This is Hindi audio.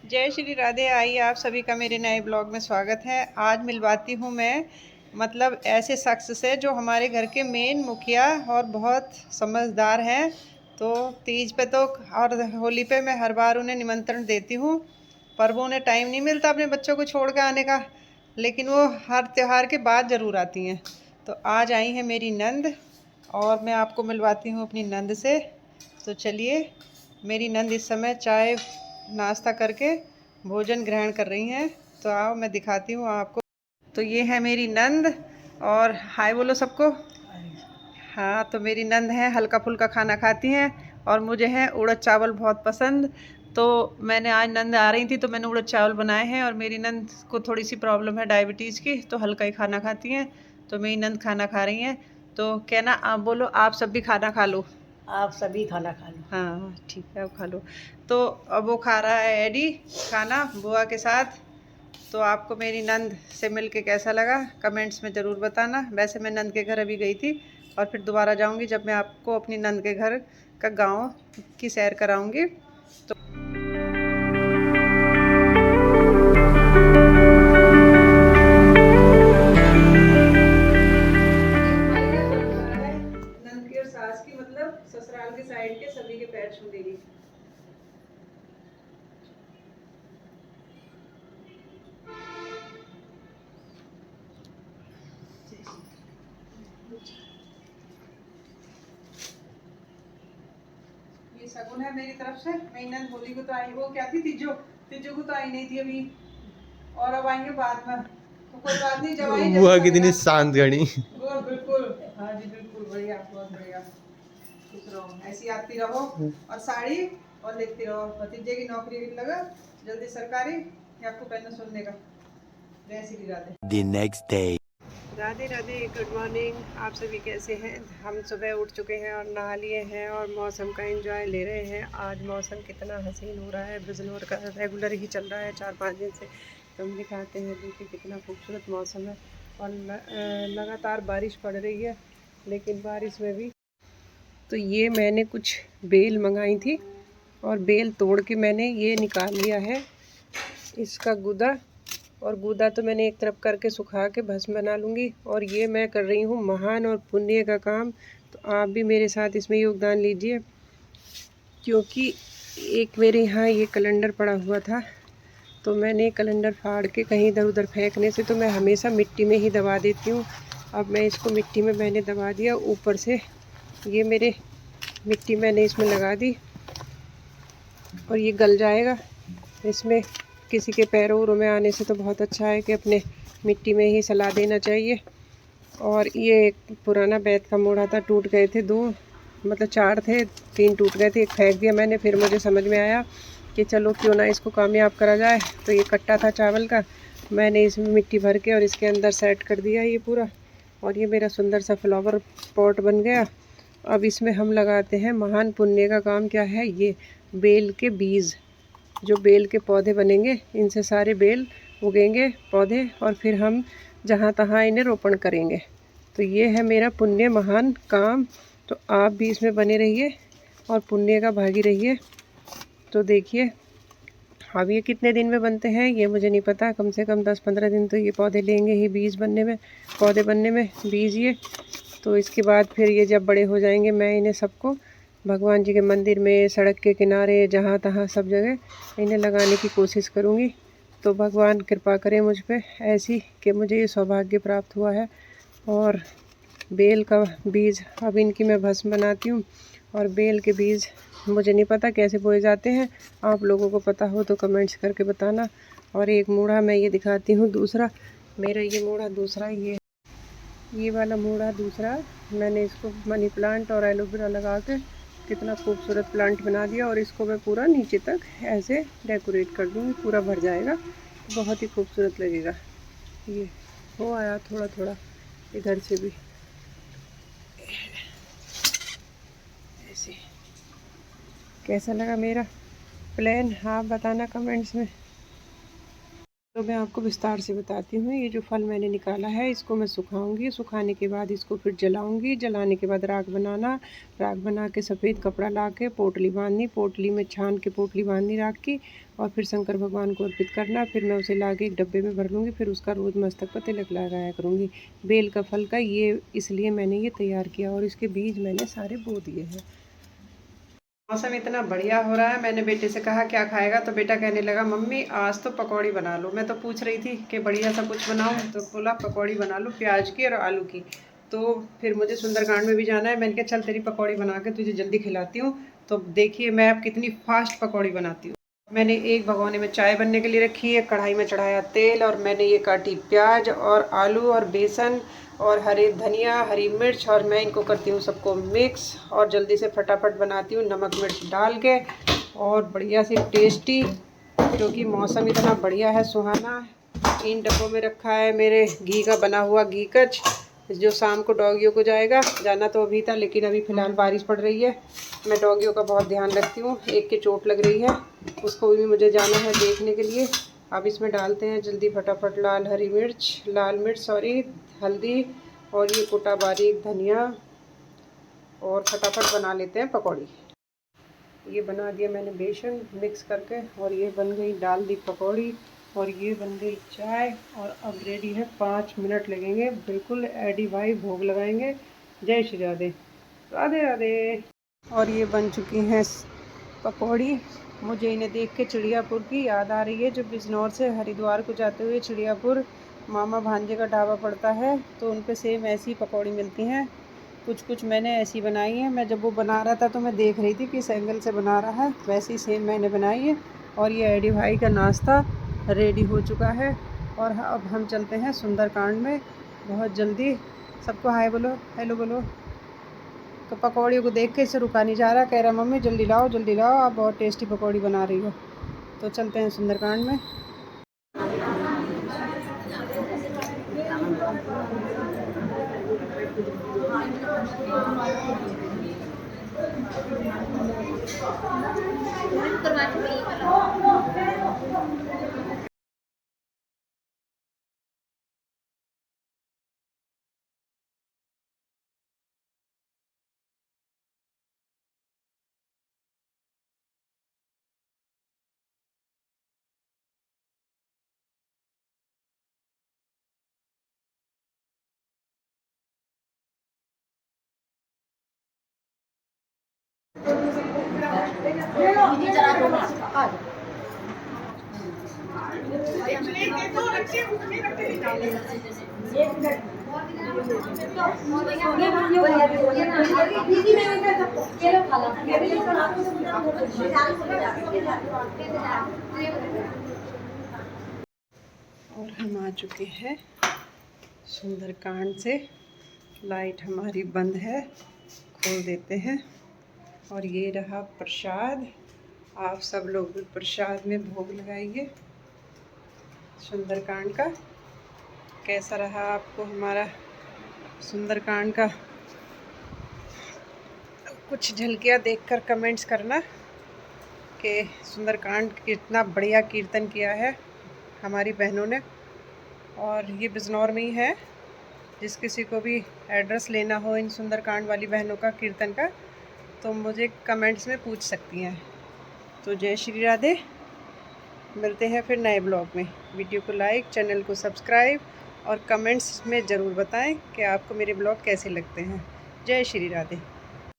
जय श्री राधे। आइए आप सभी का मेरे नए ब्लॉग में स्वागत है। आज मिलवाती हूँ मैं मतलब ऐसे शख्स से जो हमारे घर के मेन मुखिया और बहुत समझदार हैं। तो तीज पे तो और होली पे मैं हर बार उन्हें निमंत्रण देती हूँ, पर वो उन्हें टाइम नहीं मिलता अपने बच्चों को छोड़ के आने का, लेकिन वो हर त्यौहार के बाद ज़रूर आती हैं। तो आज आई हैं मेरी नंद और मैं आपको मिलवाती हूँ अपनी नंद से। तो चलिए, मेरी नंद इस समय चाय नाश्ता करके भोजन ग्रहण कर रही हैं। तो आओ मैं दिखाती हूँ आपको। तो ये है मेरी नंद, और हाय बोलो सबको। हाँ, तो मेरी नंद है, हल्का फुल्का खाना खाती हैं और मुझे है उड़द चावल बहुत पसंद। तो मैंने आज नंद आ रही थी तो मैंने उड़द चावल बनाए हैं, और मेरी नंद को थोड़ी सी प्रॉब्लम है डायबिटीज़ की, तो हल्का ही खाना खाती हैं। तो मेरी नंद खाना खा रही हैं। तो कहना आप बोलो, आप सब भी खाना खा लो। आप सभी खाना खा लो। हाँ ठीक है, अब खा लो। तो अब वो खा रहा है एडी खाना बुआ के साथ। तो आपको मेरी नंद से मिलके कैसा लगा कमेंट्स में ज़रूर बताना। वैसे मैं नंद के घर अभी गई थी और फिर दोबारा जाऊंगी जब मैं आपको अपनी नंद के घर का गांव की सैर कराऊंगी। तो नंद की और सास की मतलब ससुराल के साइड के सभी के पैर छू देगी। ये शगुन है मेरी तरफ से। मेरी नंद होली को तो आई, वो क्या थी, तीजो तीजो को तो आई नहीं थी अभी, और अब आएंगे बाद में। तो कोई बात नहीं, जब आई बुआ जरूर कितनी लगेगा। शांत गणी। बिल्कुल बिल्कुल, हाँ जी बिल्कुल, बढ़िया, बहुत बढ़िया। खुश रहो, ऐसी आती रहो और साड़ी और लिखती रहो। भतीजे की नौकरी लगा जल्दी सरकारी, या आपको पहले सुनने का। जय Shri Radhe. The next day. Radhe Radhe, good morning. आप सभी कैसे हैं? हम सुबह उठ चुके हैं और नहा लिए हैं और मौसम का एंजॉय ले रहे हैं। आज मौसम कितना हसीन हो रहा है, बिजनौर का रेगुलर ही चल रहा है 4-5 दिन से। तो हम दिखाते हैं, देखिए कितना खूबसूरत मौसम है। और लगातार बारिश पड़ रही है, लेकिन बारिश में भी। तो ये मैंने कुछ बेल मंगाई थी और बेल तोड़ के मैंने ये निकाल लिया है इसका गूदा। और गूदा तो मैंने एक तरफ करके सुखा के भस्म बना लूँगी। और ये मैं कर रही हूँ महान और पुण्य का काम। तो आप भी मेरे साथ इसमें योगदान लीजिए, क्योंकि एक मेरे यहाँ ये कैलेंडर पड़ा हुआ था, तो मैंने कैलेंडर फाड़ के कहीं इधर उधर फेंकने से तो मैं हमेशा मिट्टी में ही दबा देती हूँ। अब मैं इसको मिट्टी में मैंने दबा दिया ऊपर से। ये मेरे मिट्टी मैंने इसमें लगा दी और ये गल जाएगा। इसमें किसी के पैरों वैरों में आने से तो बहुत अच्छा है कि अपने मिट्टी में ही सला देना चाहिए। और ये एक पुराना बैत का मोड़ा था, टूट गए थे 2, मतलब 4 थे, 3 टूट गए थे, एक फेंक दिया मैंने। फिर मुझे समझ में आया कि चलो क्यों ना इसको कामयाब करा जाए। तो ये कट्टा था चावल का, मैंने इसमें मिट्टी भर के और इसके अंदर सेट कर दिया ये पूरा। और ये मेरा सुंदर सा फ्लावर पॉट बन गया। अब इसमें हम लगाते हैं महान पुण्य का काम। क्या है ये? बेल के बीज, जो बेल के पौधे बनेंगे, इनसे सारे बेल उगेंगे पौधे, और फिर हम जहाँ तहाँ इन्हें रोपण करेंगे। तो ये है मेरा पुण्य महान काम। तो आप भी इसमें बने रहिए और पुण्य का भागी रहिए। तो देखिए, अब ये कितने दिन में बनते हैं ये मुझे नहीं पता, कम से कम 10-15 दिन तो ये पौधे लेंगे ही बीज बनने में, पौधे बनने में, बीज ये। तो इसके बाद फिर ये जब बड़े हो जाएंगे, मैं इन्हें सबको भगवान जी के मंदिर में, सड़क के किनारे, जहाँ तहाँ सब जगह इन्हें लगाने की कोशिश करूँगी। तो भगवान कृपा करें मुझ पे ऐसी कि मुझे ये सौभाग्य प्राप्त हुआ है। और बेल का बीज अब इनकी मैं भस्म बनाती हूँ। और बेल के बीज मुझे नहीं पता कैसे बोए जाते हैं, आप लोगों को पता हो तो कमेंट्स करके बताना। और एक मूढ़ा मैं ये दिखाती हूँ दूसरा, मेरा ये मूढ़ा दूसरा, ये वाला मूढ़ा दूसरा, मैंने इसको मनी प्लांट और एलोवेरा लगा के कितना खूबसूरत प्लांट बना दिया। और इसको मैं पूरा नीचे तक ऐसे डेकोरेट कर दूँगी, पूरा भर जाएगा तो बहुत ही खूबसूरत लगेगा। ये हो आया थोड़ा थोड़ा इधर से भी ऐसे। कैसा लगा मेरा प्लान, आप बताना कमेंट्स में। तो मैं आपको विस्तार से बताती हूँ। ये जो फल मैंने निकाला है इसको मैं सुखाऊंगी, सुखाने के बाद इसको फिर जलाऊंगी, जलाने के बाद राख बनाना, राख बना के सफ़ेद कपड़ा ला के पोटली बांधनी, पोटली में छान के पोटली बांधनी राख की, और फिर शंकर भगवान को अर्पित करना। फिर मैं उसे ला के एक डब्बे में भर लूँगी, फिर उसका रोज़ मस्तक पर तिलक लगाया करूँगी। बेल का फल का ये इसलिए मैंने ये तैयार किया, और इसके बीज मैंने सारे बो दिए हैं। मौसम इतना बढ़िया हो रहा है। मैंने बेटे से कहा क्या खाएगा, तो बेटा कहने लगा मम्मी आज तो पकौड़ी बना लो। मैं तो पूछ रही थी कि बढ़िया सा कुछ बनाऊं, तो बोला पकौड़ी बना लो प्याज की और आलू की। तो फिर मुझे सुंदरकांड में भी जाना है। मैंने कहा चल तेरी पकौड़ी बना के तुझे जल्दी खिलाती हूँ। तो देखिए मैं अब कितनी फास्ट पकौड़ी बनाती हूँ। मैंने एक भगोने में चाय बनने के लिए रखी है, कढ़ाई में चढ़ाया तेल, और मैंने ये काटी प्याज और आलू और बेसन और हरे धनिया हरी मिर्च, और मैं इनको करती हूँ सबको मिक्स, और जल्दी से फटाफट बनाती हूँ नमक मिर्च डाल के, और बढ़िया सी टेस्टी। क्योंकि मौसम इतना बढ़िया है, सुहाना। 3 डब्बों में रखा है मेरे घी का बना हुआ घी कच, जो शाम को डॉगियों को जाना तो अभी था, लेकिन अभी फ़िलहाल बारिश पड़ रही है। मैं डॉगियों का बहुत ध्यान रखती हूँ। एक के चोट लग रही है, उसको भी मुझे जाना है देखने के लिए। अब इसमें डालते हैं जल्दी फटाफट लाल मिर्च सॉरी हल्दी, और ये कुटा बारीक धनिया, और फटाफट बना लेते हैं पकौड़ी। ये बना दिया मैंने बेसन मिक्स करके, और ये बन गई डाल दी पकौड़ी, और ये बन गई चाय। और अब रेडी है, 5 मिनट लगेंगे बिल्कुल। एडी भाई भोग लगाएंगे। जय श्री राधे, राधे राधे। और ये बन चुकी हैं पकौड़ी। मुझे इन्हें देख के चिड़ियापुर की याद आ रही है, जो बिजनौर से हरिद्वार को जाते हुए चिड़ियापुर मामा भांजे का ढाबा पड़ता है, तो उन पे सेम ऐसी पकौड़ी मिलती हैं। कुछ मैंने ऐसी बनाई है। मैं जब वो बना रहा था तो मैं देख रही थी किस एंगल से बना रहा है, वैसे ही सेम मैंने बनाई है। और ये एडी भाई का नाश्ता रेडी हो चुका है। और अब हम चलते हैं सुंदरकांड में बहुत जल्दी। सबको हाय बोलो, हेलो बोलो। तो पकौड़ियों को देख के इसे रुका नहीं जा रहा, कह रहा मम्मी जल्दी लाओ, आप बहुत टेस्टी पकौड़ी बना रही हो। तो चलते हैं सुंदरकांड में। और हम आ चुके हैं सुंदरकांड से। लाइट हमारी बंद है, खोल देते हैं। और ये रहा प्रसाद। आप सब लोग भी प्रसाद में भोग लगाइए सुंदरकांड का। कैसा रहा आपको हमारा सुंदरकांड का कुछ झलकियाँ देखकर कमेंट्स करना कि सुंदरकांड कितना बढ़िया कीर्तन किया है हमारी बहनों ने। और ये बिजनौर में ही है। जिस किसी को भी एड्रेस लेना हो इन सुंदरकांड वाली बहनों का कीर्तन का, तो मुझे कमेंट्स में पूछ सकती हैं। तो जय श्री राधे। मिलते हैं फिर नए ब्लॉग में। वीडियो को लाइक, चैनल को सब्सक्राइब, और कमेंट्स में ज़रूर बताएं कि आपको मेरे ब्लॉग कैसे लगते हैं। जय श्री राधे।